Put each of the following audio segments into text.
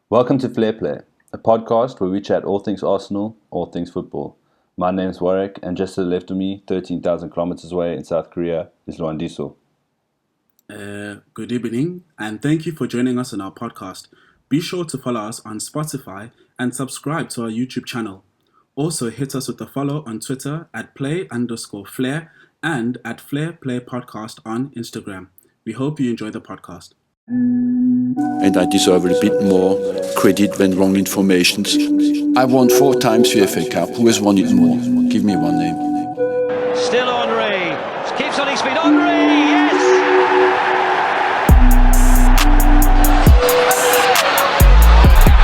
Welcome to Flair Play, a podcast where we chat all things Arsenal, all things football. My name's Warwick, and just to the left of me, 13,000 kilometers away in South Korea, is Luandiso. Good evening, and thank you for joining us on our podcast. Be sure to follow us on Spotify and subscribe to our YouTube channel. Also, hit us with a follow on Twitter at play_flair and at Flair Play Podcast on Instagram. We hope you enjoy the podcast. And I deserve a bit more credit than wrong information. I won 4 times the FA Cup. Who has won it more? Give me one name. Still Henry. Keeps on his feet. Henry, yes!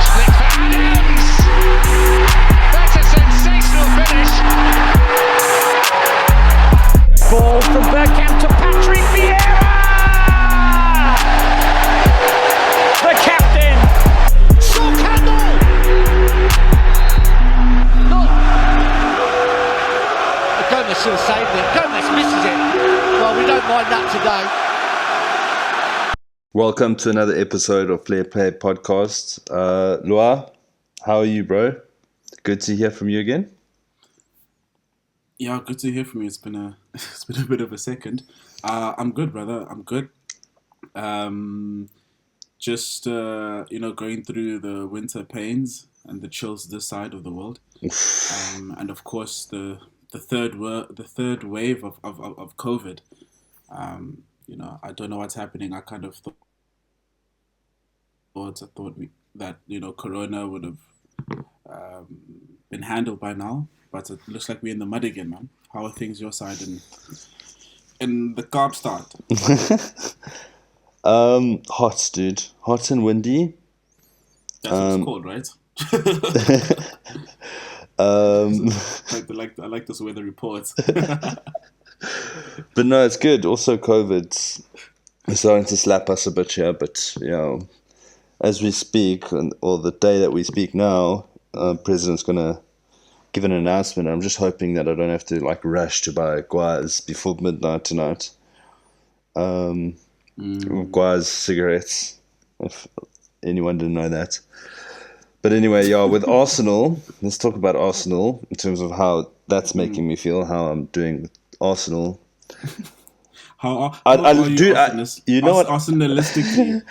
Split for Adams! That's a sensational finish. Ball from Bergkamp to Patrick Vieira! The captain! Saul Campbell! Look! Gomez still saved it. Gomez misses it. Well, we don't mind that today. Welcome to another episode of Flair Play Podcast. Lua, how are you, bro? Good to hear from you again. Yeah, good to hear from you. It's been a bit of a second. I'm good, brother. I'm good. Just going through the winter pains and the chills this side of the world, and of course the third wave of COVID. I don't know what's happening. I kind of thought that Corona would have been handled by now, but it looks like we're in the mud again, man. How are things your side in the Kaapstad? Hot, dude. Hot and windy. That's what it's called, right? I like this weather report. But no, it's good. Also, COVID's starting to slap us a bit here. But, as we speak, or the day that we speak now, President's going to give an announcement. I'm just hoping that I don't have to, rush to buy guas before midnight tonight. Guas cigarettes, if anyone didn't know that. But anyway, with Arsenal, let's talk about Arsenal in terms of how that's making me feel, how I'm doing with Arsenal. How are you, dude, Arsenalistically?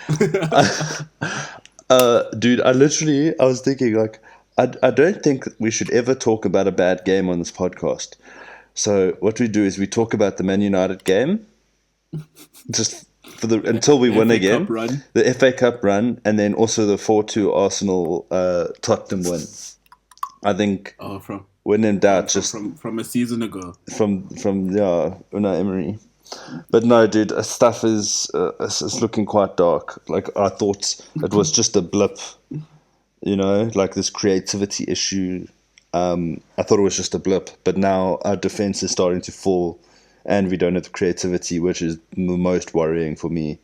Dude, I was thinking, I don't think we should ever talk about a bad game on this podcast. So what we do is we talk about the Man United game, just until we win again, the FA Cup run, and then also the 4-2 Arsenal Tottenham win. I think when in doubt, from a season ago, from Unai Emery. But no, dude, stuff is looking quite dark. I thought it was just a blip, this creativity issue. I thought it was just a blip, but now our defense is starting to fall. And we don't have the creativity, which is the most worrying for me.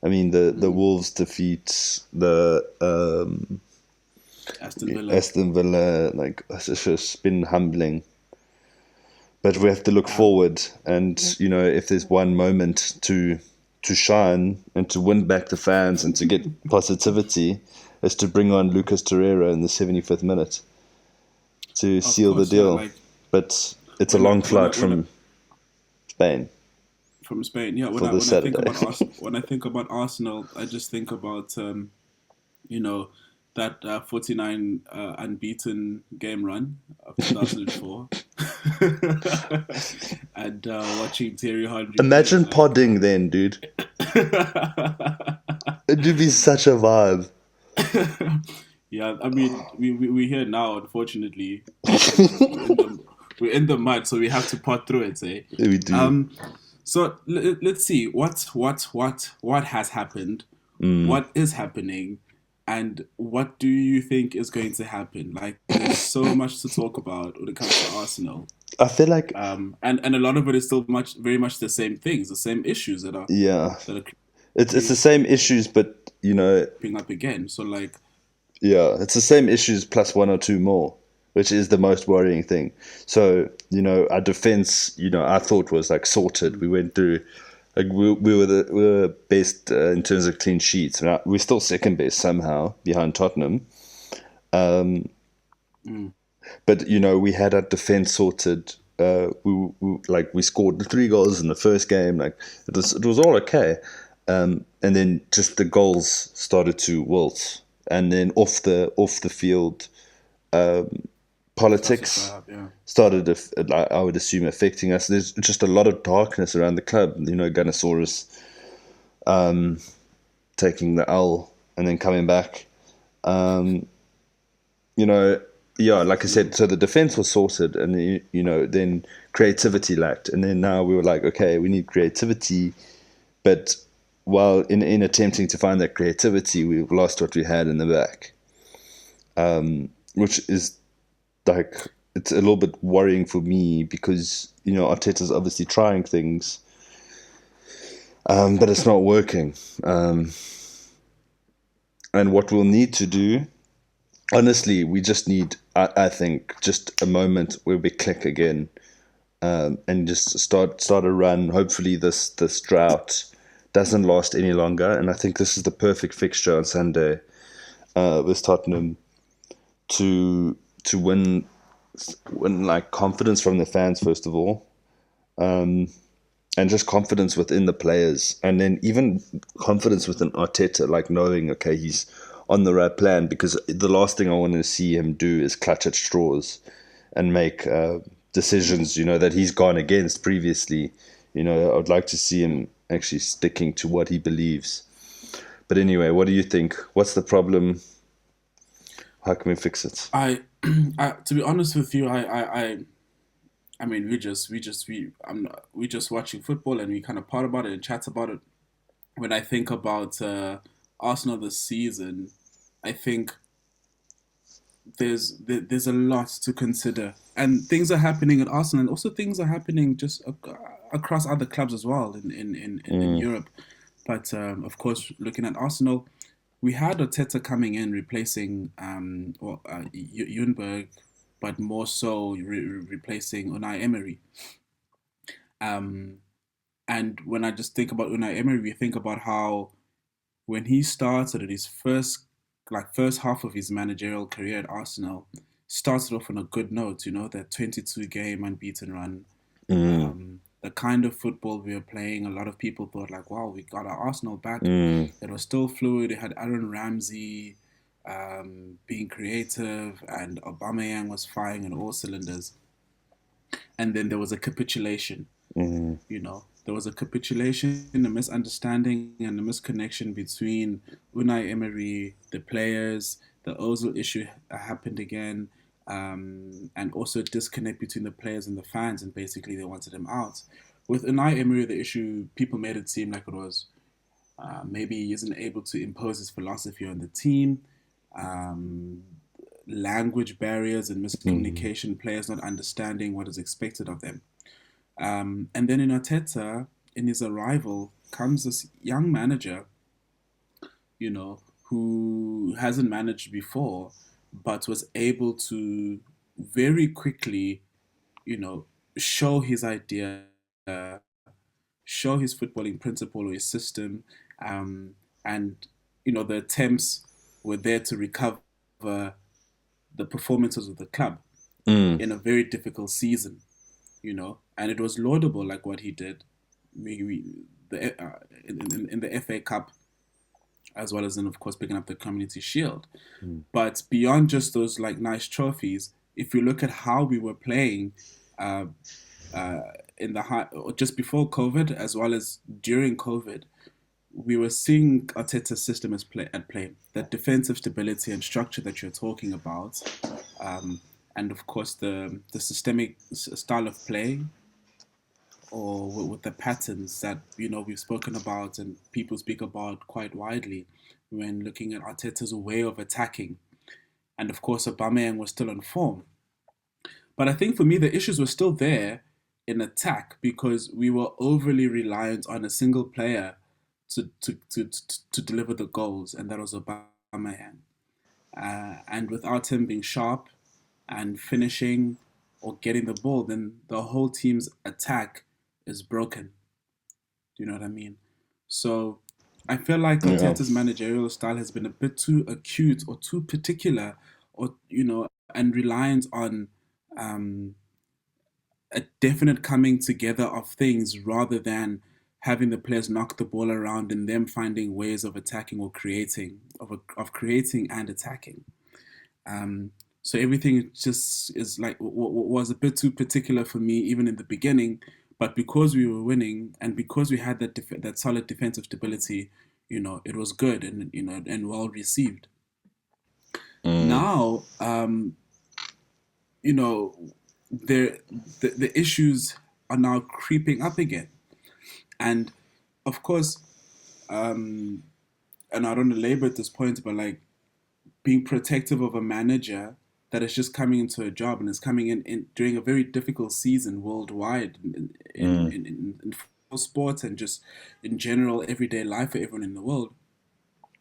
I mean, the Wolves defeat the Aston Villa, it's just been humbling. But we have to look forward, and if there's one moment to shine and to win back the fans and to get positivity, is to bring on Lucas Torreira in the 75th minute to seal the deal. But it's a long flight from Spain. From Spain, yeah. When I think about Arsenal, I just think about that 49 unbeaten game run of 2004, and watching Thierry Henry. Imagine podding then, dude. It'd be such a vibe. Yeah, I mean, we're here now. Unfortunately, we're in the mud, so we have to pot through it, eh? We do. So let's see what has happened, what is happening, and what do you think is going to happen? There's so much to talk about when it comes to Arsenal. I feel like and a lot of it is still very much the same things, the same issues that are it's the same issues, but popping up again. So it's the same issues plus one or two more, which is the most worrying thing. So, our defense, I thought was sorted. We went through Like we were best in terms of clean sheets. Now, we're still second best somehow behind Tottenham. But we had our defense sorted. We scored the 3 goals in the first game. Like it was all okay. And then just the goals started to wilt, and then off the field politics Yeah. started, I would assume, affecting us. There's just a lot of darkness around the club. Gunnosaurus taking the L and then coming back. Yeah, like I said, so the defense was sorted, and then creativity lacked, and then now we were like, okay, we need creativity, but while in attempting to find that creativity, we've lost what we had in the back, which is like, it's a little bit worrying for me because Arteta's obviously trying things, but it's not working. And what we'll need to do, honestly, we just need, I think, just a moment where we click again, and just start a run. Hopefully, this drought doesn't last any longer, and I think this is the perfect fixture on Sunday with Tottenham to win like confidence from the fans first of all, and just confidence within the players, and then even confidence within Arteta, like knowing, okay, he's on the right plan, because the last thing I want to see him do is clutch at straws and make decisions, that he's gone against previously. I'd like to see him actually sticking to what he believes. But anyway, what do you think? What's the problem? How can we fix it? To be honest with you, I mean, we just watching football, and we kind of part about it and chat about it. When I think about Arsenal this season, I think there's a lot to consider, and things are happening at Arsenal, and also things are happening just across other clubs as well in Europe. But of course, looking at Arsenal, we had Arteta coming in replacing Ljungberg, but more so replacing Unai Emery. And when I just think about Unai Emery, we think about how when he started at his first half of his managerial career at Arsenal, started off on a good note. That 22 game unbeaten run. The kind of football we were playing, a lot of people thought like, wow, we got our Arsenal back. It was still fluid. It had Aaron Ramsey being creative, and Aubameyang was firing on all cylinders. And then there was a capitulation. There was a capitulation, a misunderstanding, and a misconnection between Unai Emery, the players. The Ozil issue happened again, and also a disconnect between the players and the fans, and basically they wanted him out. With Unai Emery, the issue, people made it seem like it was maybe he isn't able to impose his philosophy on the team. Language barriers and miscommunication, players not understanding what is expected of them. And then in Arteta, in his arrival, comes this young manager, who hasn't managed before, but was able to very quickly, show his idea, show his footballing principle or his system, and the attempts were there to recover the performances of the club in a very difficult season. And it was laudable, like what he did. In the FA Cup, as well as in, of course, picking up the Community Shield. But beyond just those like nice trophies, if you look at how we were playing in the or just before COVID, as well as during COVID, we were seeing Arteta's system at play. That defensive stability and structure that you're talking about, and of course the systemic style of play, or with the patterns that we've spoken about and people speak about quite widely when looking at Arteta's way of attacking. And of course, Aubameyang was still on form. But I think for me, the issues were still there in attack because we were overly reliant on a single player to deliver the goals, and that was Aubameyang. And without him being sharp and finishing or getting the ball, then the whole team's attack is broken. Do you know what I mean? So I feel like Yeah. Arteta's managerial style has been a bit too acute or too particular, or and reliant on um, a definite coming together of things rather than having the players knock the ball around and them finding ways of attacking or of creating and attacking. Um, so everything just is like was a bit too particular for me even in the beginning, but because we were winning and because we had that solid defensive stability, it was good and and well received. Now, you know, the issues are now creeping up again, and of course, and I don't want to labor at this point, but like being protective of a manager that is just coming into a job and is coming in during a very difficult season worldwide in sports and just in general everyday life for everyone in the world.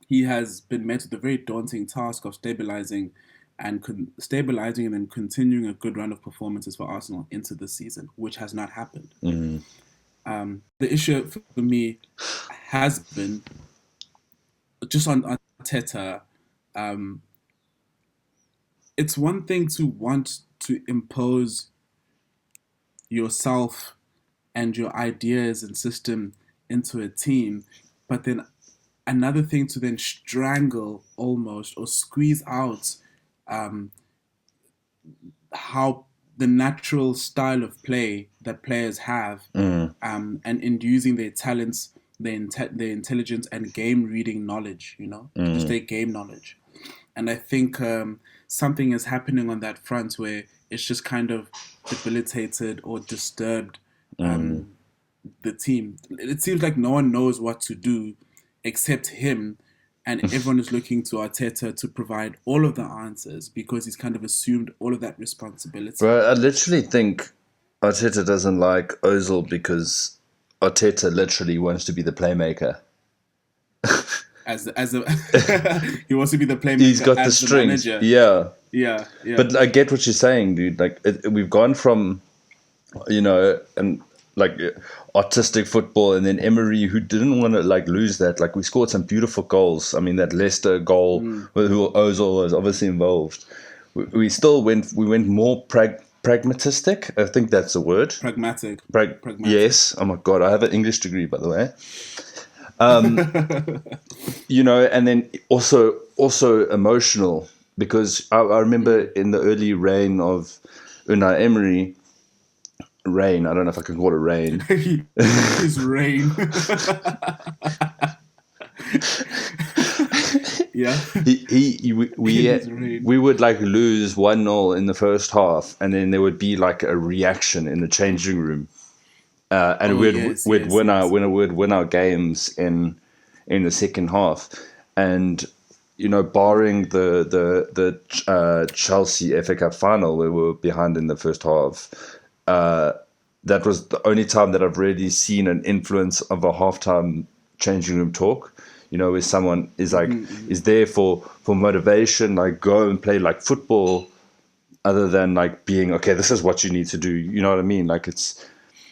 He has been met with the very daunting task of stabilizing and then continuing a good run of performances for Arsenal into the season, which has not happened. The issue for me has been just on Arteta. It's one thing to want to impose yourself and your ideas and system into a team, but then another thing to then strangle almost or squeeze out how the natural style of play that players have, and in using their talents, their intelligence and game reading knowledge, just their game knowledge. And I think something is happening on that front where it's just kind of debilitated or disturbed the team. It seems like no one knows what to do except him, and everyone is looking to Arteta to provide all of the answers because he's kind of assumed all of that responsibility. Bro, I literally think Arteta doesn't like Ozil because Arteta literally wants to be the playmaker. He wants to be the playmaker. He's got as the strings. Manager. Yeah. Yeah. But I get what you're saying, dude. Like we've gone from, and like artistic football, and then Emery, who didn't want to like lose that. Like we scored some beautiful goals. I mean, that Leicester goal, who Ozil was obviously involved. We still went more pragmatistic. I think that's the word. Pragmatic. Pragmatic. Yes. Oh my God, I have an English degree, by the way. And then also emotional, because I remember in the early reign of Unai Emery, I don't know if I can call it rain. His reign. Yeah. We would like lose 1-0 in the first half, and then there would be like a reaction in the changing room. And we'd win our games in the second half, and barring the Chelsea FA Cup final where we were behind in the first half, that was the only time that I've really seen an influence of a halftime changing room talk. Where someone is like is there for motivation, like go and play like football, other than like being okay. This is what you need to do. You know what I mean? Like it's.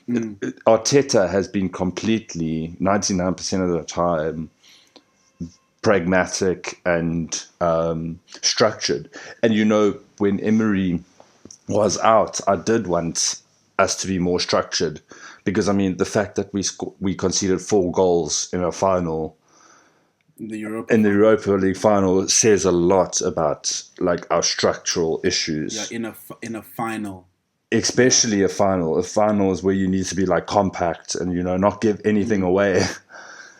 Arteta has been completely 99% of the time pragmatic and structured. And when Emery was out, I did want us to be more structured, because I mean the fact that we conceded 4 goals in a final, in the Europa League final, says a lot about like our structural issues. Yeah, in a final. Especially a final. A final is where you need to be like compact and not give anything away.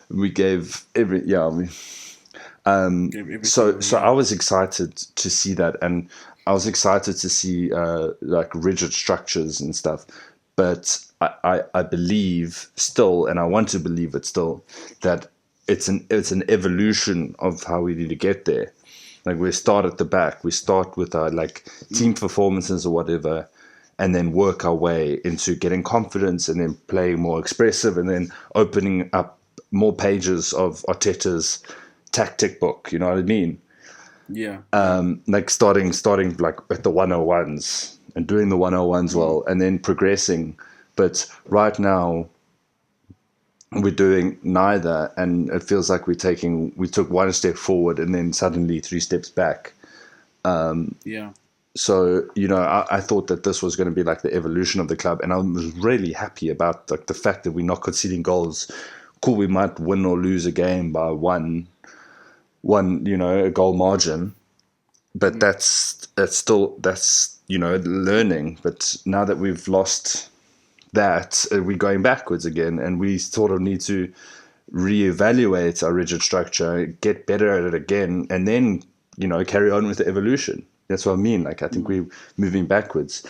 We gave so I was excited to see that, and I was excited to see like rigid structures and stuff. But I believe still, and I want to believe it still, that it's an evolution of how we need to get there. Like we start at the back, we start with our like team performances or whatever, and then work our way into getting confidence and then playing more expressive and then opening up more pages of Arteta's tactic book. You know what I mean? Yeah. Like starting like at the 101s and doing the 101s well, and then progressing. But right now, we're doing neither, and it feels like we took one step forward and then suddenly 3 steps back. Yeah. So, I thought that this was going to be like the evolution of the club, and I was really happy about like the fact that we're not conceding goals. Cool, we might win or lose a game by one, a goal margin, but that's learning. But now that we've lost that, we're going backwards again, and we sort of need to reevaluate our rigid structure, get better at it again, and then carry on with the evolution. That's what I mean. Like, I think we're moving backwards.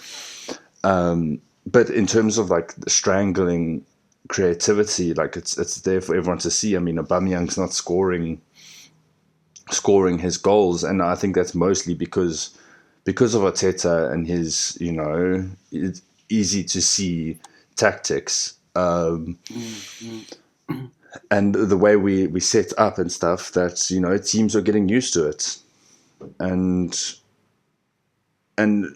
But in terms of like the strangling creativity, like it's there for everyone to see. I mean, Aubameyang's not scoring his goals, and I think that's mostly because of Arteta and his it's easy to see tactics, and the way we set up and stuff, that teams are getting used to it, and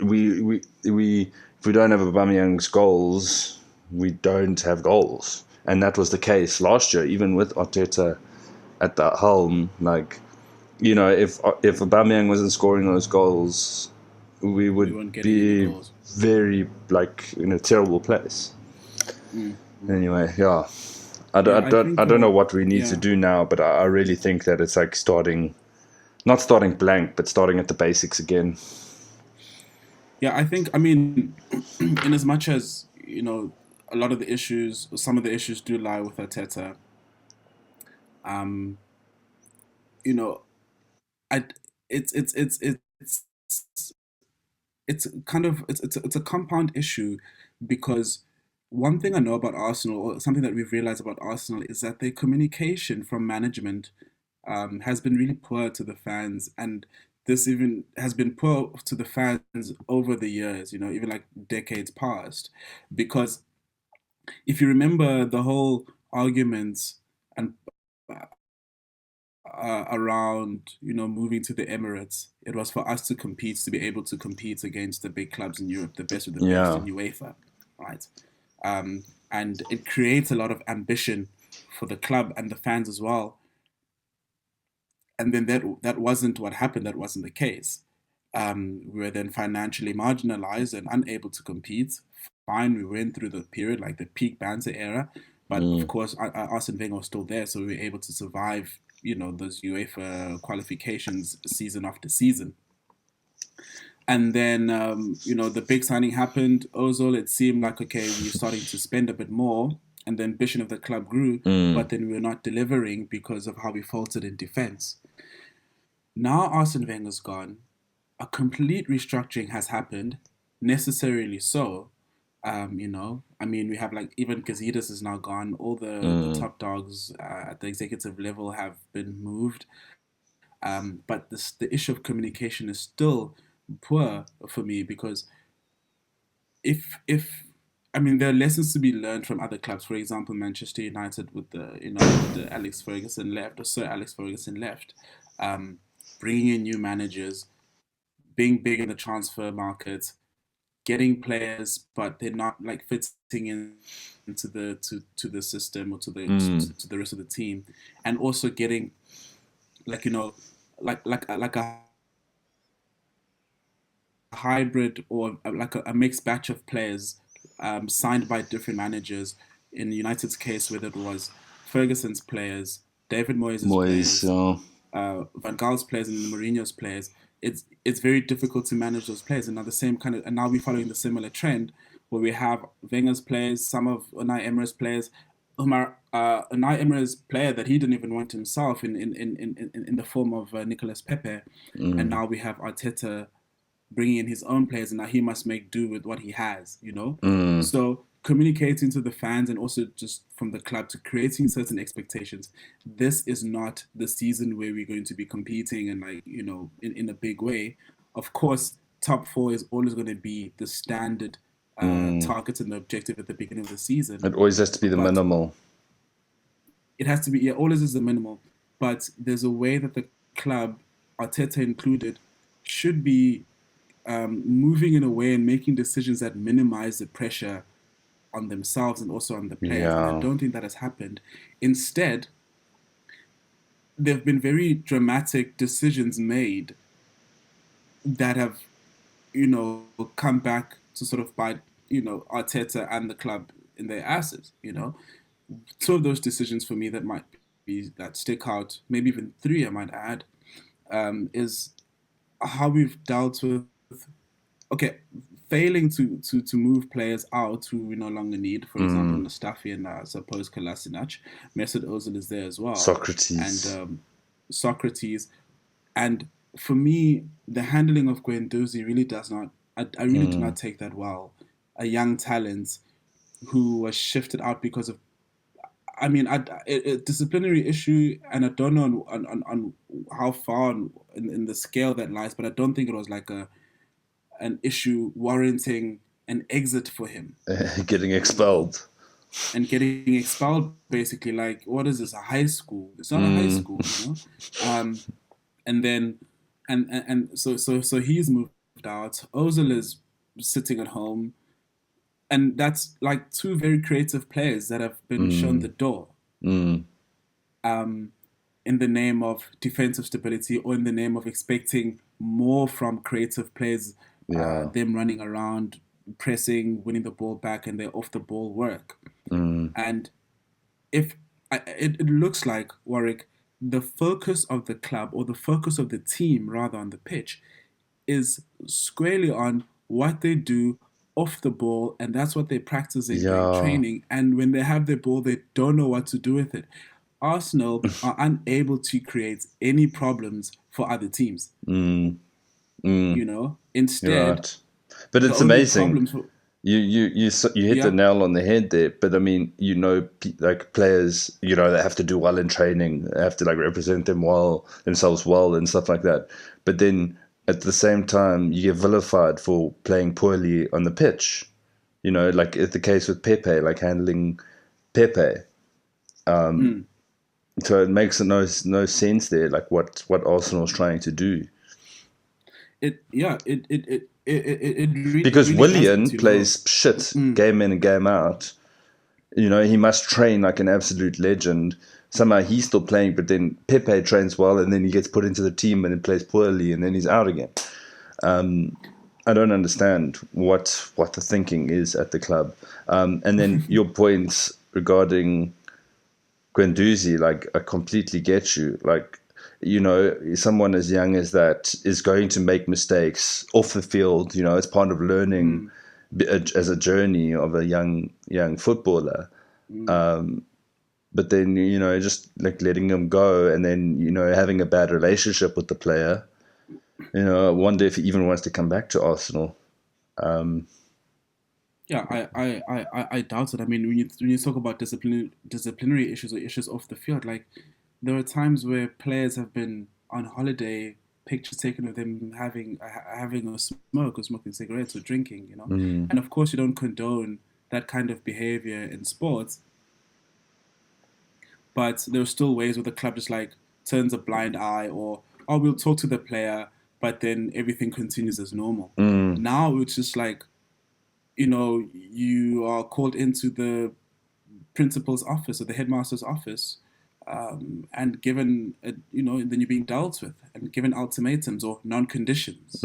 we if we don't have Aubameyang's goals, we don't have goals, and that was the case last year, even with Arteta at the helm. Like, if Aubameyang wasn't scoring those goals, we would be very in a terrible place. Anyway, yeah. I don't know what we need to do now, but I really think that it's like not starting blank, but starting at the basics again. Yeah, I mean, in as much as, a lot of the issues, some of the issues do lie with Arteta, I, it's kind of, it's a compound issue, because one thing I know about Arsenal, or something that we've realized about Arsenal, is that their communication from management has been really poor to the fans, and this even has been poor to the fans over the years, even like decades past. Because if you remember the whole arguments and around, moving to the Emirates, it was for us to compete, to be able to compete against the big clubs in Europe, the best of the best in UEFA, right? And it creates a lot of ambition for the club and the fans as well. And then that wasn't what happened. That wasn't the case. We were then financially marginalized and unable to compete. Fine, we went through the period, like the peak Banter era, but of course, Arsene Wenger was still there, so we were able to survive, those UEFA qualifications season after season. And then, the big signing happened. Ozil, it seemed like, okay, we're starting to spend a bit more, and the ambition of the club grew, but then we were not delivering because of how we faltered in defense. Now Arsene Wenger's gone, a complete restructuring has happened, necessarily so. I mean, we have, like, even Gazidis is now gone. All the top dogs at the executive level have been moved. But the issue of communication is still poor for me, because if I mean, there are lessons to be learned from other clubs. For example, Manchester United with the Alex Ferguson left, or Sir Alex Ferguson left, bringing in new managers, being big in the transfer market, getting players, but they're not like fitting in into the system, or to the rest of the team, and also getting, like, like a hybrid, or like a mixed batch of players, signed by different managers. In United's case, whether it was Ferguson's players, David Moyes' players, Van Gaal's players, and Mourinho's players, it's very difficult to manage those players. And now the same kind of, and now we're following the similar trend, where we have Wenger's players, some of Unai Emery's players, Unai Emery's player that he didn't even want himself, in the form of Nicolas Pepe, and now we have Arteta bringing in his own players, and now he must make do with what he has, So communicating to the fans, and also just from the club, to creating certain expectations. This is not the season where we're going to be competing, and, like, in a big way. Of course, top four is always going to be the standard target and the objective at the beginning of the season. It always has to be the minimal. It has to be, yeah, always is the minimal. But there's a way that the club, Arteta included, should be moving in a way and making decisions that minimize the pressure on themselves and also on the players. And I don't think that has happened. Instead, there have been very dramatic decisions made that have, come back to sort of bite, Arteta and the club in their asses. Two of those decisions for me that stick out, maybe even three, I might add, is how we've dealt with, failing to move players out who we no longer need. For example, Mustafi and I suppose Kolasinac. Mesut Ozil is there as well. Socrates. And Socrates. And for me, the handling of Guendouzi really does not, I really do not take that well. A young talent who was shifted out because of, a disciplinary issue, and I don't know on how far in the scale that lies, but I don't think it was like an issue warranting an exit for him. Getting expelled. And getting expelled, basically, like, what is this, a high school? It's not a high school, And then, so he's moved out. Ozil is sitting at home. And that's like two very creative players that have been shown the door. In the name of defensive stability, or in the name of expecting more from creative players, them running around, pressing, winning the ball back, and their off-the-ball work. And if it looks like, Warwick, the focus of the club, or the focus of the team, rather, on the pitch, is squarely on what they do off the ball, and that's what they practice in training. And when they have the ball, they don't know what to do with it. Arsenal are unable to create any problems for other teams. Instead, but it's amazing. You hit the nail on the head there. But I mean, like players, they have to do well in training, they have to like represent themselves well and stuff like that. But then at the same time, you get vilified for playing poorly on the pitch. Like it's the case with Pepe, like handling Pepe. So it makes no sense there, like what Arsenal's trying to do. It really, because really Willian plays shit game in and game out. He must train like an absolute legend. Somehow he's still playing, but then Pepe trains well, and then he gets put into the team and then plays poorly, and then he's out again. I don't understand what the thinking is at the club. And then your points regarding Guendouzi, like, I completely get you. Like, someone as young as that is going to make mistakes off the field. It's part of learning as a journey of a young footballer. But then, just like letting him go, and then, having a bad relationship with the player. I wonder if he even wants to come back to Arsenal. Yeah, I doubt it. I mean, when you talk about disciplinary issues or issues off the field, like, there are times where players have been on holiday, pictures taken of them having a smoke or smoking cigarettes or drinking, And of course, you don't condone that kind of behavior in sports. But there are still ways where the club just like turns a blind eye, or we'll talk to the player, but then everything continues as normal. Now it's just like, you are called into the principal's office or the headmaster's office, and given, then you're being dealt with and given ultimatums or non-conditions.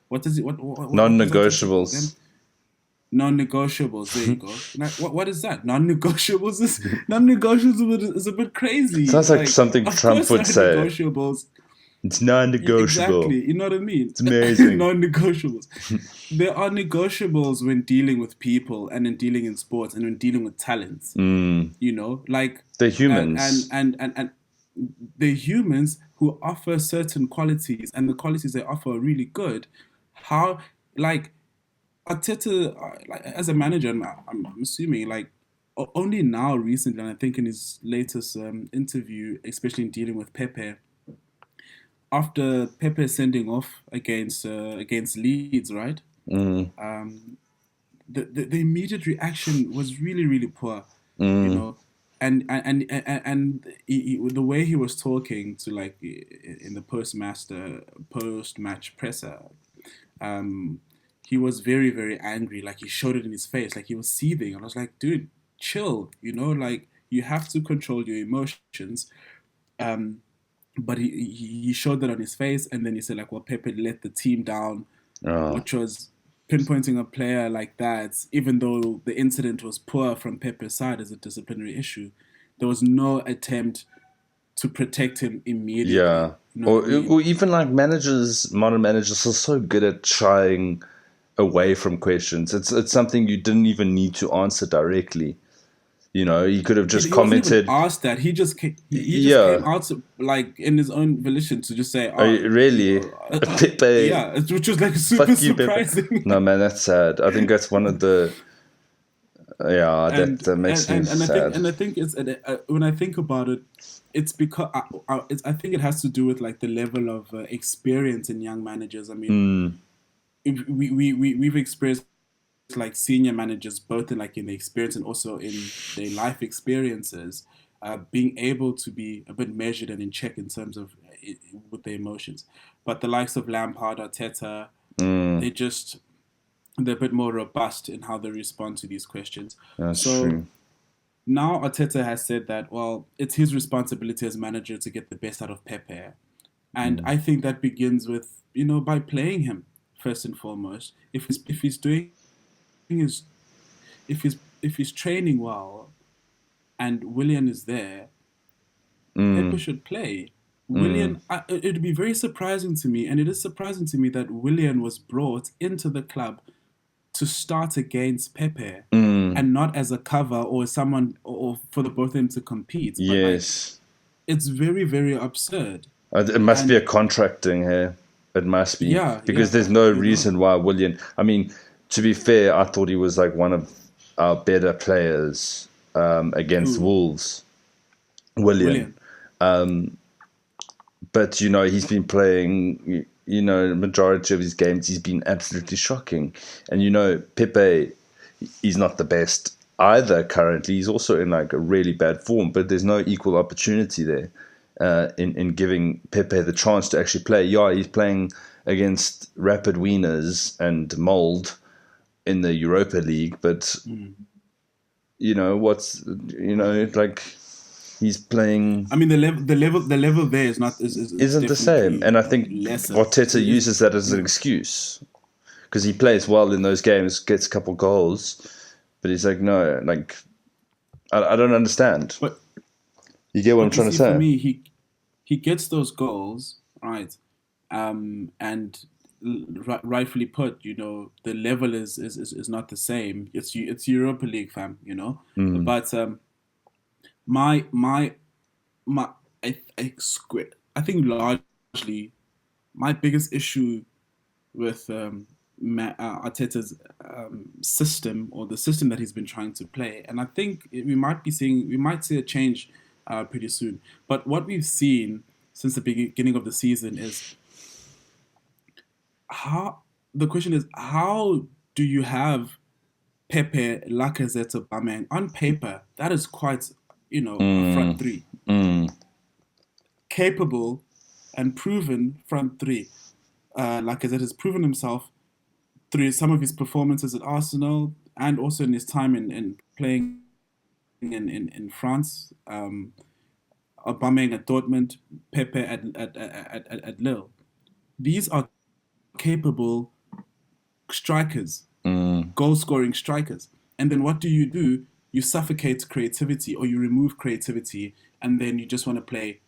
What does it? What Non-negotiables. Non-negotiables. There you go. Like, what is that? Non-negotiables is a bit crazy. Sounds like something Trump would say. Non-negotiables. It's non-negotiable. Exactly. You know what I mean? It's amazing. Non-negotiables. There are negotiables when dealing with people, and in dealing in sports, and when dealing with talents. Like the humans. And the humans who offer certain qualities, and the qualities they offer are really good. How, like, Arteta, like, as a manager, I'm assuming, like, only now recently, and I think in his latest interview, especially in dealing with Pepe, after Pepe sending off against Leeds, right? The immediate reaction was really, really poor, and the way he was talking to, like, in the post-match presser, he was very, very angry. Like, he showed it in his face. Like, he was seething. And I was like, dude, chill. You know, like, you have to control your emotions. But he showed that on his face. And then he said, like, well, Pepe let the team down, Oh, which was pinpointing a player like that, even though the incident was poor from Pepe's side as a disciplinary issue. There was no attempt to protect him immediately. yeah. You know what I mean? Or even like modern managers are so good at shying away from questions. It's something you didn't even need to answer directly. You know, you could have just He wasn't even commented, asked that. He just he just came yeah, out to, like, in his own volition to just say, are "Oh, you really? Pepe, yeah," which was like super fuck you, Pepe. surprising. No, man, that's sad. I think that's one of the, yeah, and that makes me sad. I think it's when I think about it, it's because I think it has to do with like the level of experience in young managers. I mean, we've experienced like senior managers both in the experience and also in their life experiences, being able to be a bit measured and in check in terms of with their emotions. But the likes of Lampard, Arteta, they just they're a bit more robust in how they respond to these questions. That's So true. now Arteta has said that, well, it's his responsibility as manager to get the best out of Pepe. And I think that begins with, by playing him first and foremost. If he's doing his if he's training well and Willian is there, Pepe should play. Willian, it'd be very surprising to me, and it is surprising to me that Willian was brought into the club to start against Pepe and not as a cover or someone or for the both of them to compete. But like, Yes. it's very, very absurd. It must be And a contract thing here. It must be. Because there's no you know. reason why William. I mean, to be fair, I thought he was like one of our better players against Who? Wolves. William. Willian. But, he's been playing, the majority of his games, he's been absolutely shocking. And, Pepe, he's not the best either currently. He's also in like a really bad form, but there's no equal opportunity there in giving Pepe the chance to actually play. Yeah, he's playing against Rapid Wieners and Mold in the Europa League, but, like he's playing. I mean, the level there is not Isn't the same. And I think lesser. Arteta uses that as an excuse because he plays well in those games, gets a couple goals, but he's like, no, like, I don't understand. But You get what I'm trying to say? For me, he gets those goals, right? And rightfully put, the level is not the same. It's Europa League, fam, But my I think largely my biggest issue with Arteta's system, or the system that he's been trying to play, and I think we might see a change pretty soon. But what we've seen since the beginning of the season is how do you have Pepe, Lacazette, Aubameyang on paper? That is quite a front three, capable and proven front three. Lacazette has proven himself through some of his performances at Arsenal and also in his time in playing in France. Aubameyang at Dortmund, Pepe at Lille. These are capable strikers, goal-scoring strikers. And then what do? You suffocate creativity, or you remove creativity, and then you just want to play.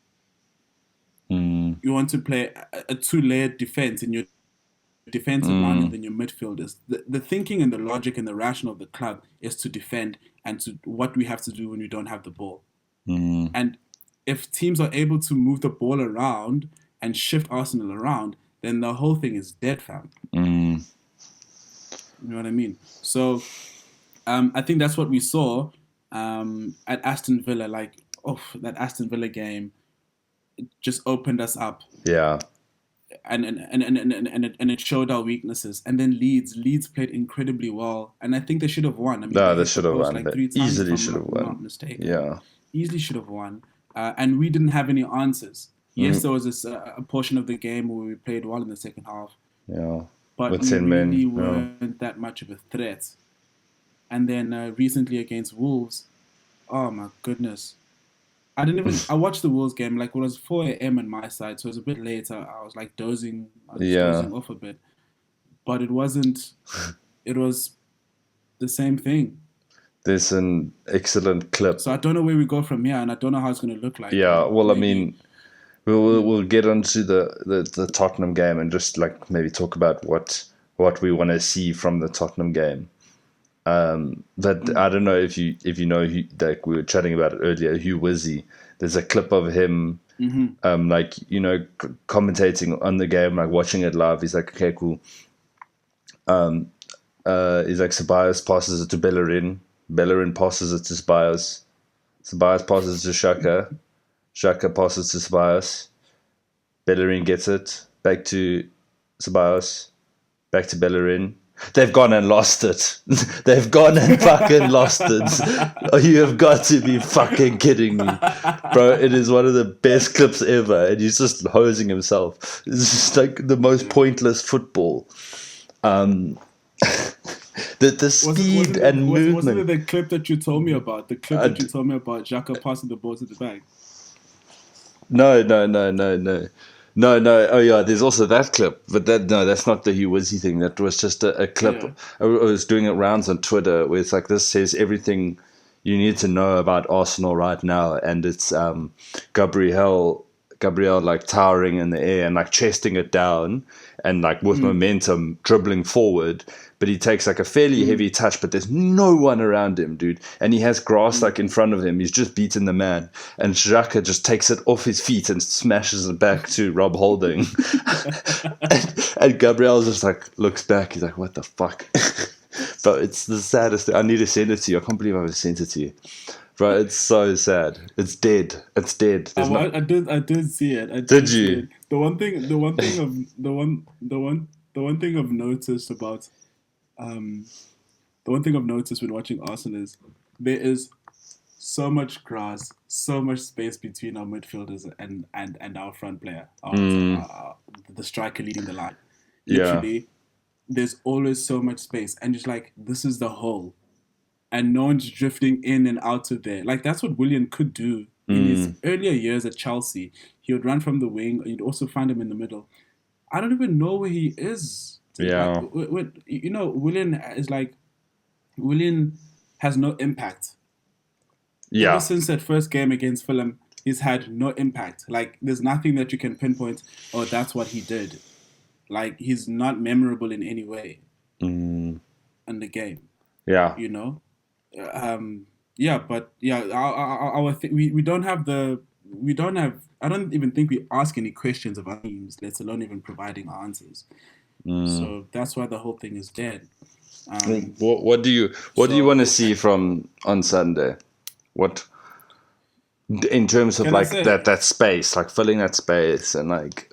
You want to play a two-layered defense in your defensive line and then your midfielders. The thinking and the logic and the rationale of the club is to defend and to what we have to do when we don't have the ball. And if teams are able to move the ball around and shift Arsenal around, then the whole thing is dead, fam. You know what I mean? So I think that's what we saw at Aston Villa. That Aston Villa game just opened us up. Yeah. And it showed our weaknesses. And then Leeds played incredibly well, and I think they should have won. I mean, they should have won. They easily should have won. Not mistaken. Yeah, easily should have won. And we didn't have any answers. Yes, there was a portion of the game where we played well in the second half. Yeah. but With we 10 men, really yeah. weren't that much of a threat. And then recently against Wolves, oh my goodness. I watched the Wolves game, like it was 4 a.m. on my side, so it was a bit later. I was like dozing off a bit. But it wasn't, it was the same thing. There's an excellent clip. So I don't know where we go from here, and I don't know how it's going to look like. Yeah, well, maybe, I mean, we'll get onto the Tottenham game and just like maybe talk about what we want to see from the Tottenham game. But I don't know if you know who, like we were chatting about it earlier, Hugh Wizzy. There's a clip of him, like commentating on the game, like watching it live. He's like, okay, cool. He's like, Ceballos passes it to Bellerin. Bellerin passes it to Ceballos. Ceballos passes it to Xhaka. Xhaka passes to Ceballos. Bellerin gets it back to Ceballos. Back to Bellerin. They've gone and lost it. They've gone and fucking lost it. Oh, you have got to be fucking kidding me. Bro, it is one of the best clips ever. And he's just hosing himself. It's just like the most pointless football. The speed and movement. Wasn't it the clip that you told me about? The clip that you told me about Xhaka passing the ball to the back? No. Oh yeah, there's also that clip, but that's not the Hugh Wizzy thing. That was just a clip. Yeah. I was doing it rounds on Twitter where it's like, this says everything you need to know about Arsenal right now, and it's Gabriel like towering in the air and like chesting it down and like with momentum dribbling forward, but he takes like a fairly heavy touch, but there's no one around him, dude, and he has grass like in front of him. He's just beaten the man, and Xhaka just takes it off his feet and smashes it back to Rob Holding. and Gabriel just like looks back, he's like, what the fuck? But it's the saddest thing. I need to send it to you. I can't believe I haven't sent it to you. Bro, it's so sad. It's dead. It's dead. I did see it. Did you? The one thing I've noticed about the one thing I've noticed when watching Arsenal is there is so much grass, so much space between our midfielders and our front player, the striker leading the line. Literally, there's always so much space, and it's like, this is the hole. And no one's drifting in and out of there. Like, that's what Willian could do in his earlier years at Chelsea. He would run from the wing. You'd also find him in the middle. I don't even know where he is. Yeah. Like, Willian has no impact. Yeah. Ever since that first game against Fulham, he's had no impact. Like, there's nothing that you can pinpoint, oh, that's what he did. Like, he's not memorable in any way in the game. Yeah. You know? We don't have. I don't even think we ask any questions of our teams, let alone even providing answers. So that's why the whole thing is dead. What do you want to see from on Sunday? What in terms of like that space, like filling that space, and like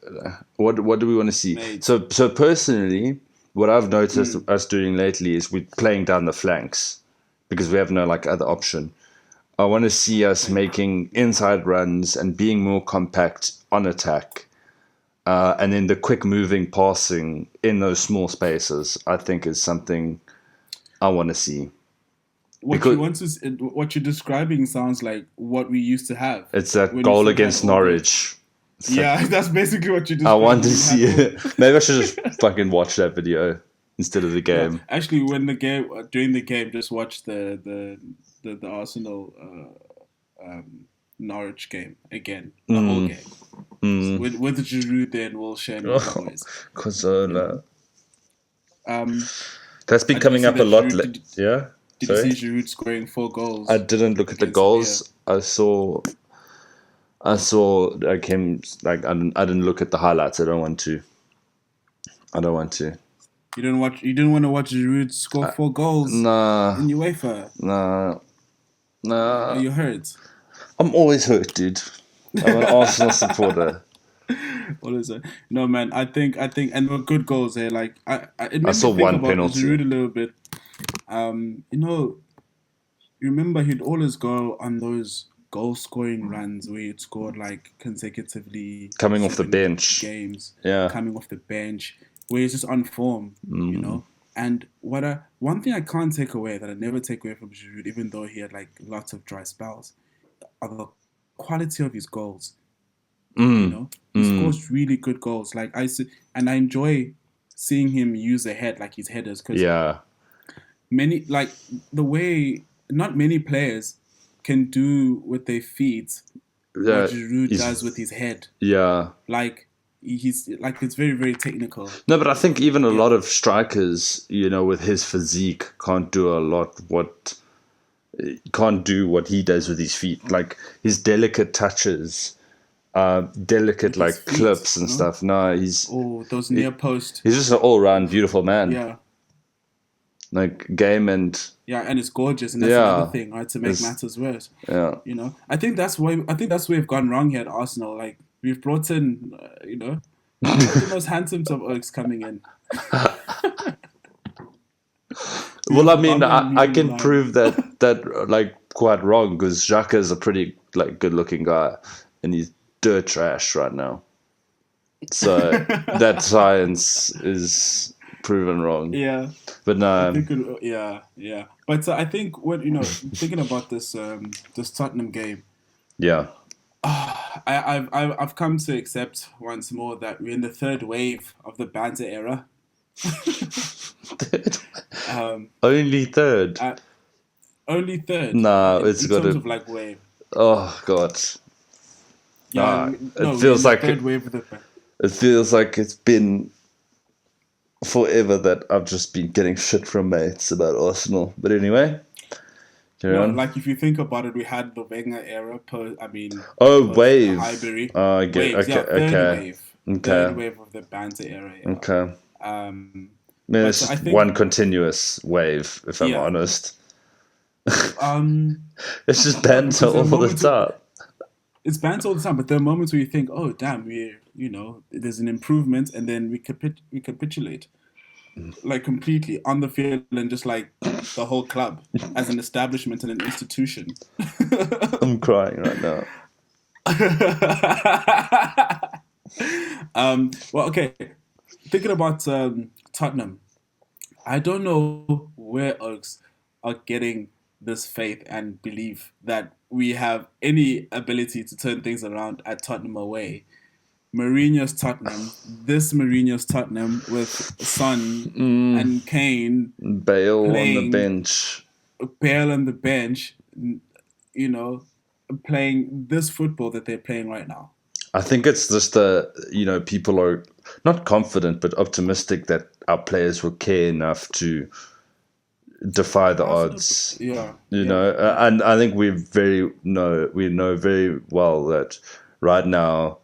what do we want to see? Mate. So personally, what I've noticed us doing lately is we're playing down the flanks because we have no like other option. I want to see us making inside runs and being more compact on attack. And then the quick moving passing in those small spaces, I think, is something I want to see. What you're describing sounds like what we used to have. It's that goal against Norwich. That's basically what you described. I want to see it. Maybe I should just fucking watch that video instead of the game. Yeah. Actually, during the game, just watch the Arsenal Norwich game again, the whole game. With Giroud there and Wilshere and Consola. That's been coming up a lot. Did you see Giroud scoring 4 goals? I didn't look at the goals. I saw like him. Like I didn't look at the highlights. I don't want to. You didn't want to watch Giroud score 4 goals. Nah. In UEFA. Nah. Are you hurt? I'm always hurt, dude. I'm an Arsenal supporter. What is it? No, man. I think, and we're good goals here. Like it made I saw me think one about penalty. Giroud a little bit. Remember he'd always go on those goal-scoring runs where he'd scored like consecutively Coming off the bench. games. Yeah. Coming off the bench, where he's just on form, you know. And one thing I can't take away, that I never take away from Giroud, even though he had like lots of dry spells, are the quality of his goals. You know, he scores really good goals. Like I see, and I enjoy seeing him use the head, like his headers, because Yeah. many, like the way not many players can do with their feet what Giroud does with his head. Yeah. Like he's like, it's very, very technical. No, but I think even a lot of strikers, you know, with his physique, can't do what he does with his feet. Like his delicate touches, delicate With like his feet, clips and you know? stuff. No, he's Those near post. he's just an all-round beautiful man. Yeah. Like game and Yeah, and it's gorgeous, and that's another thing, right? To make matters worse, yeah. you know, I think that's where we've gone wrong here at Arsenal. Like we've brought in, you know, the most handsome of oaks coming in. Well, I mean, I can prove that like quite wrong, because Xhaka is a pretty like good-looking guy, and he's dirt trash right now. So that science is proven wrong. Yeah. But no, Yeah. But I think what, you know, thinking about this Tottenham game, yeah, I've come to accept once more that we're in the third wave of the Banter era. only third. Only third. No, it's in got terms to. of like wave. Oh God. Yeah, It feels like third wave of the. It feels like it's been forever that I've just been getting shit from mates about Arsenal. But anyway, carry on. Like if you think about it, we had the Wenger era. Wave. Highbury. I get. Waves, Okay. third wave. Okay. Third wave of the Banter era. Yeah. Okay. I It's think, one continuous wave, if I'm honest. It's just banter all the time. It's banter all the time, but there are moments where you think, "Oh, damn, there's an improvement," and then we capitulate, like completely on the field, and just like the whole club as an establishment and an institution. I'm crying right now. Well, okay. Thinking about Tottenham, I don't know where Oaks are getting this faith and belief that we have any ability to turn things around at Tottenham away. Mourinho's Tottenham with Son and Kane, Bale on the bench. Bale on the bench, you know, playing this football that they're playing right now. I think it's just people are not confident but optimistic that our players will care enough to defy the odds. And I think we know very well that right now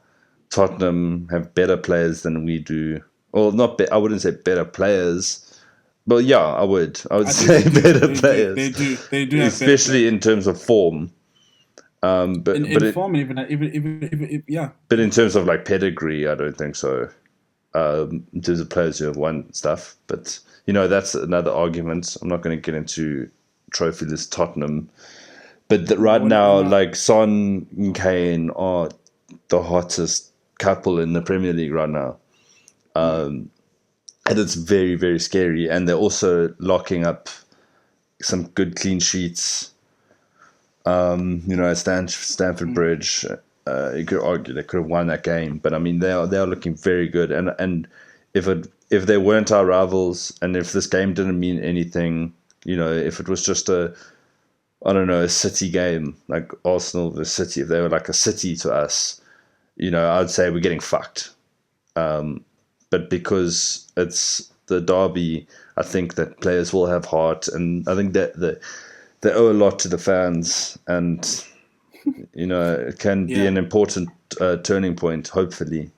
Tottenham have better players than we do. Well, I wouldn't say better players, but yeah, I would say better players. They do, especially in terms of form. But form, even yeah. But in terms of like pedigree, I don't think so. In terms of players who have won stuff, but that's another argument. I'm not going to get into trophyless Tottenham, but right now, like Son and Kane are the hottest couple in the Premier League right now, and it's very, very scary. And they're also locking up some good clean sheets. At Stamford Bridge. You could argue they could have won that game, but I mean they are looking very good. And if they weren't our rivals, and if this game didn't mean anything, if it was just a City game, like Arsenal versus City, if they were like a City to us, I'd say we're getting fucked. But because it's the derby, I think that players will have heart, and I think that they owe a lot to the fans, and it can be an important turning point, hopefully.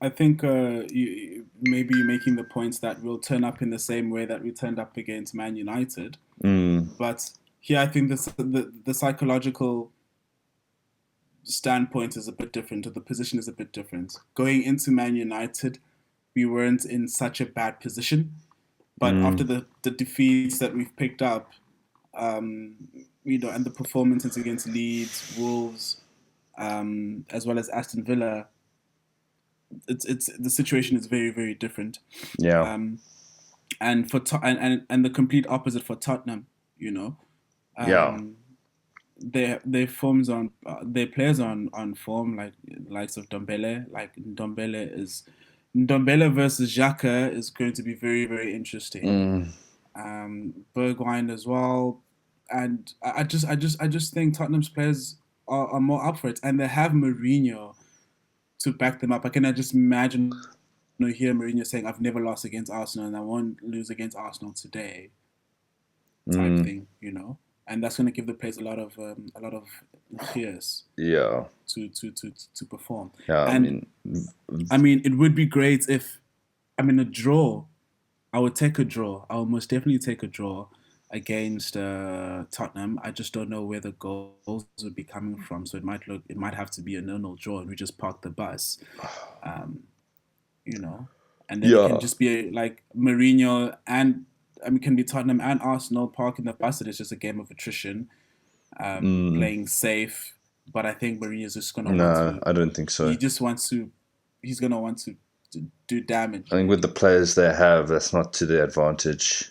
I think maybe you're making the points that we'll turn up in the same way that we turned up against Man United. But here I think the psychological standpoint is a bit different, or the position is a bit different. Going into Man United, we weren't in such a bad position. But after the defeats that we've picked up, and the performances against Leeds, Wolves, as well as Aston Villa, it's the situation is very, very different. Yeah. And for and the complete opposite for Tottenham, you know. Yeah. Their forms on their players on form, like likes of Dombele. Like Ndombele versus Xhaka is going to be very, very interesting. Bergwijn as well, and I just think Tottenham's players are more up for it, and they have Mourinho to back them up. I can just imagine, hear Mourinho saying, "I've never lost against Arsenal, and I won't lose against Arsenal today," type thing, and that's going to give the players a lot of fears Yeah. to perform. Yeah. And I mean, it would be great if, a draw. I would take a draw. I would most definitely take a draw against Tottenham. I just don't know where the goals would be coming from. So it might have to be a 0-0 draw, and we just park the bus, and then it can just be like Mourinho and can be Tottenham and Arsenal parking the bus. It's just a game of attrition, playing safe. But I think Mourinho's just gonna want to. I don't think so. He's gonna want to do damage. I think with the players they have, that's not to their advantage.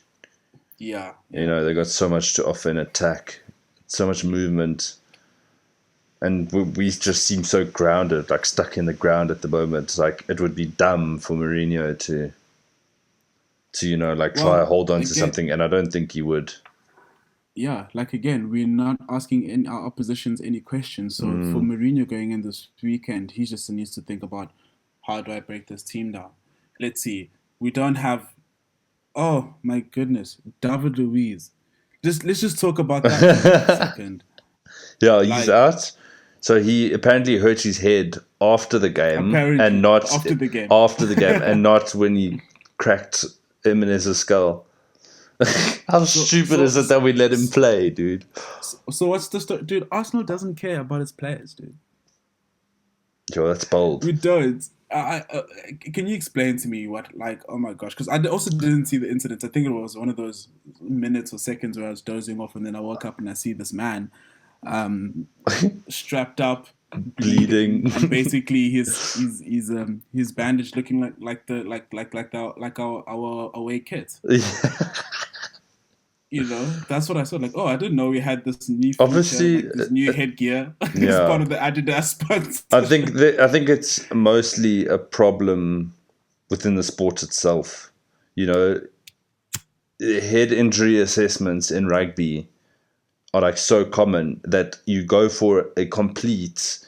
Yeah. They got so much to offer in attack, so much movement, and we just seem so grounded, like stuck in the ground at the moment. Like it would be dumb for Mourinho to try to hold on to something, and I don't think he would. Yeah, like again, we're not asking our oppositions any questions. So for Mourinho going in this weekend, he just needs to think about, how do I break this team down? Let's see. We don't have. Oh my goodness, David Luiz. Let's just talk about that for a second. Yeah, he's out. So he apparently hurt his head after the game, and not after the game. After the game, and not when he cracked Jimenez's skull. How stupid is it that we let him play, dude? So what's the story? Dude, Arsenal doesn't care about its players, dude. Yo, that's bold. We don't. Can you explain to me what, oh my gosh, because I also didn't see the incident. I think it was one of those minutes or seconds where I was dozing off, and then I woke up and I see this man strapped up, bleeding, and basically his bandage looking like our away kit. That's what I saw. Like, I didn't know we had this new feature, obviously this new headgear. It's part of the Adidas sponsor. I think it's mostly a problem within the sport itself. Head injury assessments in rugby are so common that you go for a complete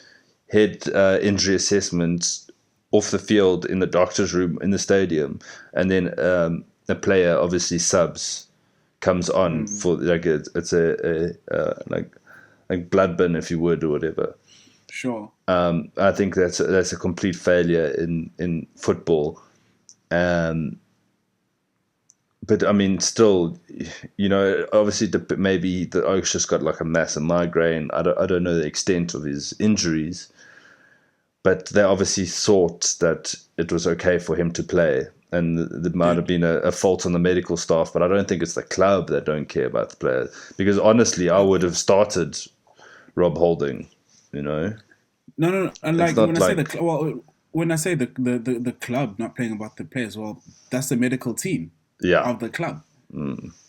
head injury assessment off the field in the doctor's room in the stadium, and then the player obviously comes on for it's a blood bin, if you would, or whatever. Sure. I think that's a complete failure in football. But still, obviously maybe the Oak's just got a massive migraine. I don't know the extent of his injuries, but they obviously thought that it was okay for him to play. And there might have been a fault on the medical staff, but I don't think it's the club that don't care about the players. Because honestly, I would have started Rob Holding, No. And when I say the club not playing about the players, well, that's the medical team of the club.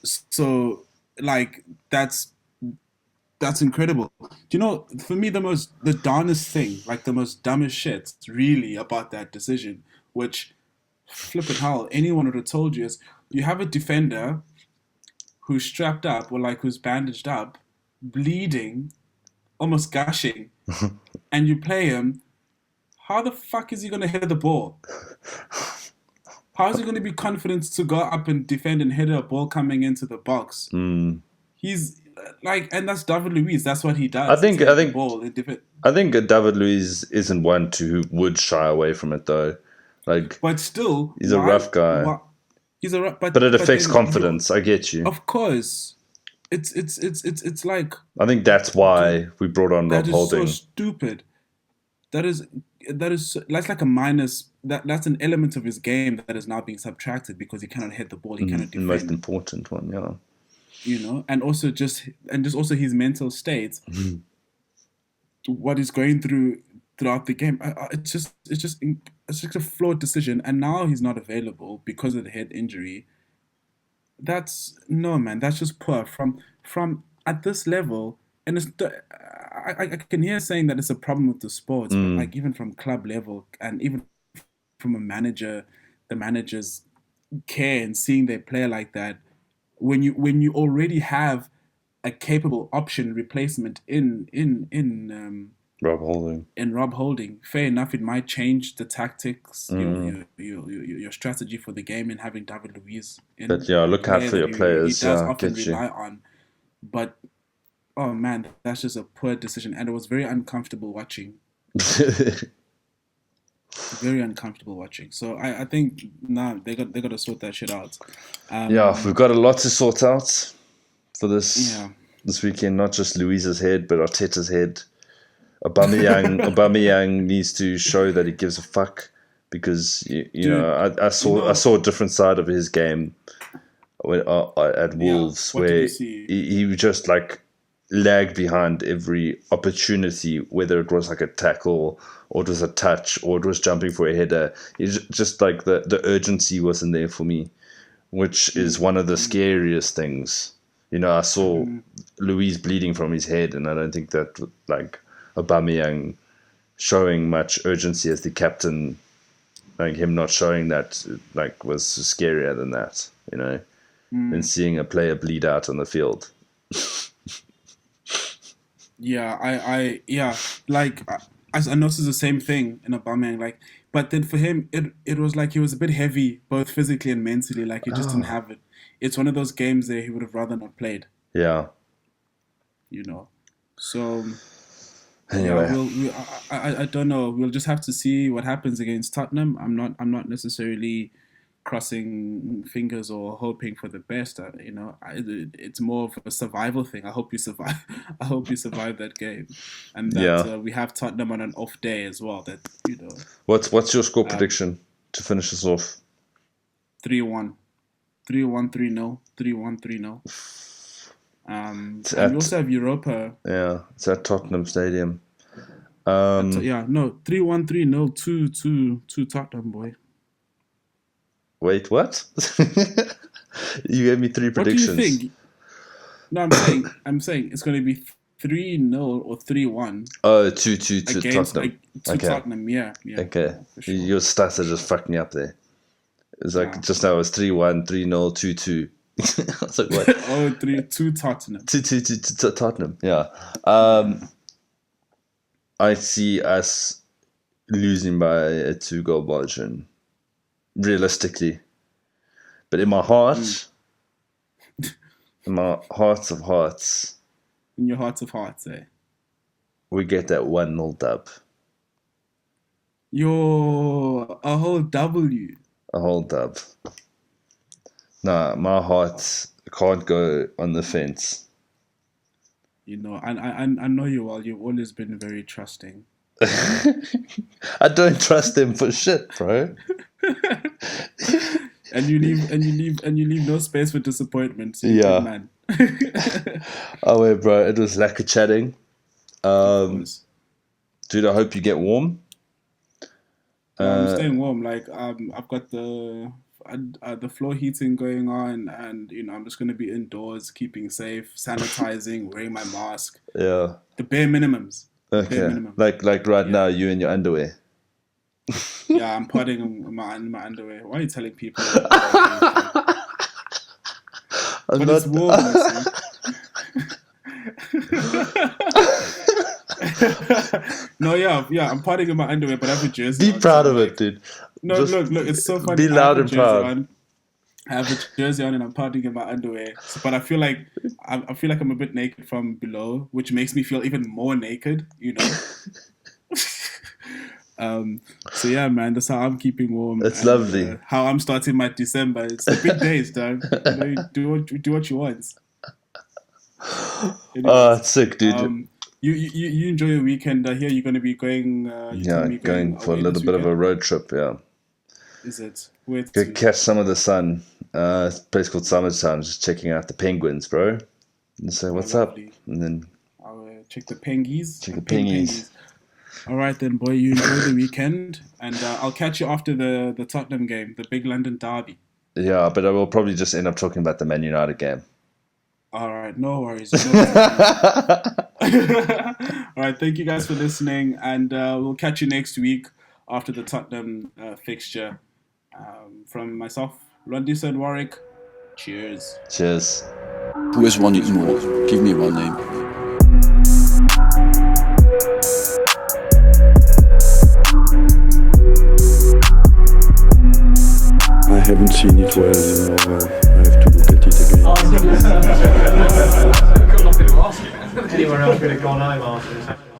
So that's incredible. Do for me the darnest thing, the most dumbest shit really about that decision, which flipping hell, anyone would have told you, is you have a defender who's strapped up or who's bandaged up, bleeding, almost gushing, and you play him. How the fuck is he going to head the ball? How is he going to be confident to go up and defend and head a ball coming into the box? He's and that's David Luiz. That's what he does. I think David Luiz isn't one who would shy away from it though. But still, he's a rough guy. He's a rough, but it affects confidence. I get you. Of course, it's like. I think that's why we brought on Rob Holding. That is so stupid. That's like a minus. That's an element of his game that is now being subtracted because he cannot hit the ball. He cannot defend. The most important one, yeah. And also just his mental state. What he's going through throughout the game. It's just a flawed decision. And now he's not available because of the head injury. That's no, man. That's just poor from at this level. And I can hear saying that it's a problem with the sports, but like even from club level and even from a manager, the managers care and seeing their player like that. When you already have a capable option replacement Rob Holding. in Rob Holding, fair enough, it might change the tactics, your strategy for the game, and having David Luiz in. But yeah, look out for your players. He does Yeah, often get you. rely on, but oh man, that's just a poor decision, and it was very uncomfortable watching. Very uncomfortable watching. So I think they got to sort that shit out. Yeah, we've got a lot to sort out for this Yeah. this weekend. Not just Louise's head, but Arteta's head. Aubameyang needs to show that he gives a fuck, because you know I saw a different side of his game at Wolves, What did where you see? he just like lagged behind every opportunity, whether it was like a tackle or it was a touch or it was jumping for a header. It's just like the urgency wasn't there for me, which is one of the scariest things. You know, I saw Luis bleeding from his head, and I don't think that like Aubameyang showing much urgency as the captain, like him not showing that, like was scarier than that, you know, than seeing a player bleed out on the field. Yeah, I noticed the same thing in Aubameyang, like, but then for him, it was like he was a bit heavy, both physically and mentally, like he just didn't have it. It's one of those games that he would have rather not played, Yeah. you know. So Anyway, I don't know. We'll just have to see what happens against Tottenham. I'm not necessarily crossing fingers or hoping for the best. You know, it's more of a survival thing. I hope you survive. I hope you survive that game, and that we have Tottenham on an off day as well. That, you know, what's your score prediction to finish us off? 3-1, 3-1, 3-0, 3-1, 3-0. And we also have Europa. Yeah, it's at Tottenham Stadium. 3-1, 3-0, 2 Tottenham, boy. Wait, what? You gave me 3 predictions. What do you think? No, I'm saying it's going to be 3-0 or 3-1. Oh, 2-2 to against, Tottenham. To Tottenham, yeah. Okay. Sure. Your stats are just fucking me up there. It's like just now it was 3-1, 3-0, 2-2. I was like, what? 3-2 Tottenham. 2-2 to Tottenham. Yeah. I see us losing by a 2-goal margin, realistically. But in my heart, in my hearts of hearts, in your hearts of hearts, we get that 1-0 dub. A whole W. A whole dub. Nah, my heart can't go on the fence. You know, I know you all. You've always been very trusting. I don't trust them for shit, bro. and you leave no space for disappointment. So Yeah. Man. Oh wait, bro, it was lack of chatting. Dude, I hope you get warm. I'm staying warm. Like I've got the floor heating going on, and you know I'm just gonna be indoors, keeping safe, sanitizing, wearing my mask. Yeah. The bare minimums. Okay. Like right now, you in your underwear. Yeah, I'm putting in my underwear. Why are you telling people? But it's warm. No, yeah, I'm partying in my underwear, but I have a jersey. Be proud of it, dude. No, Just look, it's so funny. Be loud and proud. I have a jersey on and I'm partying in my underwear. But I feel like I'm a bit naked from below, which makes me feel even more naked, you know. So yeah, man, that's how I'm keeping warm. It's lovely. How I'm starting my December. It's the big days, dog. You know, do what you want. Oh, it's sick, dude. You enjoy your weekend. I hear you're going to be going. Going for a little bit of a road trip. Yeah. Is it? Where Go catch some of the sun. It's a place called Summertime. Just checking out the penguins, bro. And say what's up, and then I'll check the pengies. Check the pengies. All right then, boy. You enjoy the weekend, and I'll catch you after the Tottenham game, the big London derby. Yeah, but I will probably just end up talking about the Man United game. All right, no worries. All right, thank you guys for listening, and we'll catch you next week after the Tottenham fixture. From myself, Londis and Warwick. Cheers. Cheers. Who has won it more? Give me one name. I haven't seen it well, I have to look at it again. Anyone else would have gone home after this?